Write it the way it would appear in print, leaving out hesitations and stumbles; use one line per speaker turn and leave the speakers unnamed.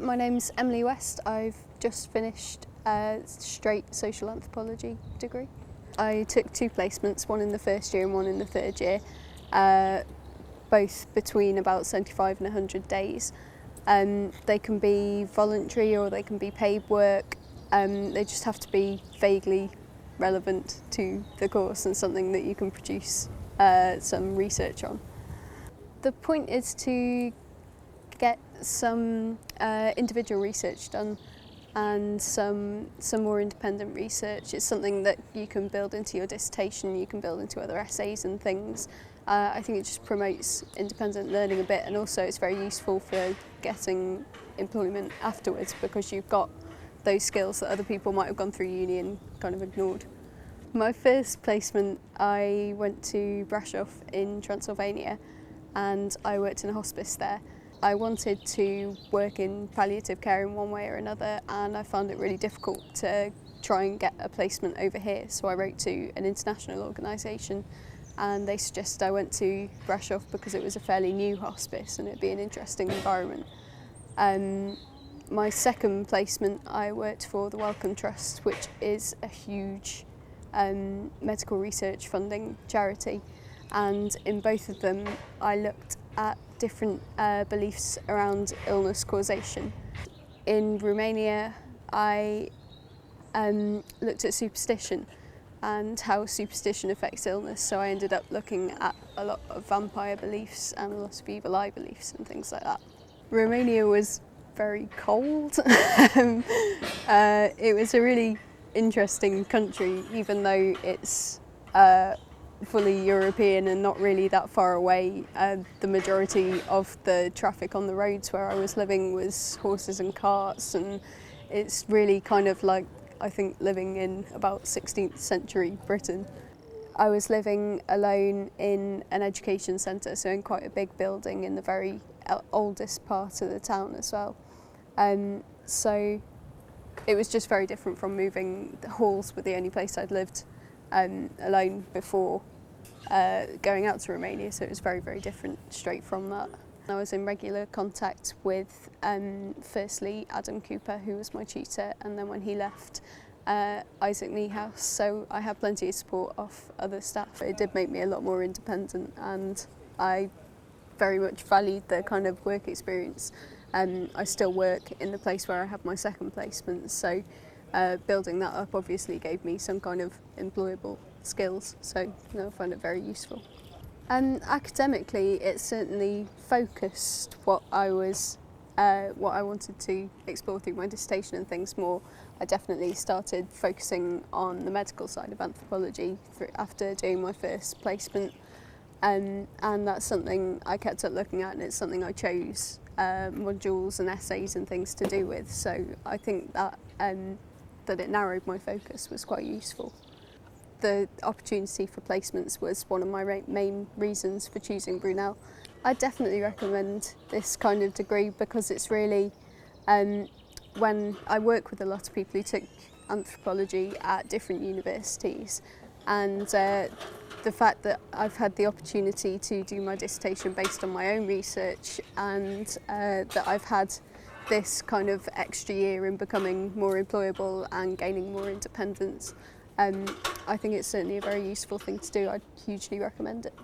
My name's Emily West. I've just finished a straight social anthropology degree. I took 2 placements, one in the first year and one in the third year, both between about 75 and 100 days. They can be voluntary or they can be paid work. They just have to be vaguely relevant to the course and something that you can produce some research on. The point is to get some individual research done and some more independent research. It's something that you can build into your dissertation, you can build into other essays and things. I think it just promotes independent learning a bit, and also it's very useful for getting employment afterwards because you've got those skills that other people might have gone through uni and kind of ignored. My first placement, I went to Brunel in Transylvania and I worked in a hospice there. I wanted to work in palliative care in one way or another, and I found it really difficult to try and get a placement over here, so I wrote to an international organisation and they suggested I went to Brunel because it was a fairly new hospice and it'd be an interesting environment. My second placement, I worked for the Wellcome Trust, which is a huge medical research funding charity, and in both of them I looked at different beliefs around illness causation. In Romania I looked at superstition and how superstition affects illness, so I ended up looking at a lot of vampire beliefs and a lot of evil eye beliefs and things like that. Romania was very cold. It was a really interesting country, even though it's fully European and not really that far away. The majority of the traffic on the roads where I was living was horses and carts, and it's really kind of like, I think, living in about 16th century Britain. I was living alone in an education centre, so in quite a big building in the very oldest part of the town as well. So it was just very different from moving. The halls were the only place I'd lived alone before going out to Romania, so it was very, very different straight from that. I was in regular contact with firstly Adam Cooper, who was my tutor, and then when he left, Isaac Niehaus, so I had plenty of support off other staff. It did make me a lot more independent, and I very much valued the kind of work experience. I still work in the place where I had my second placement, so building that up obviously gave me some kind of employable skills, so I find it very useful. Academically, it certainly focused what I wanted to explore through my dissertation and things more. I definitely started focusing on the medical side of anthropology after doing my first placement, and that's something I kept up looking at, and it's something I chose modules and essays and things to do with, so I think that it narrowed my focus was quite useful. The opportunity for placements was one of my main reasons for choosing Brunel. I definitely recommend this kind of degree because it's really, when I work with a lot of people who took anthropology at different universities, and the fact that I've had the opportunity to do my dissertation based on my own research, and that I've had this kind of extra year in becoming more employable and gaining more independence, I think it's certainly a very useful thing to do. I'd hugely recommend it.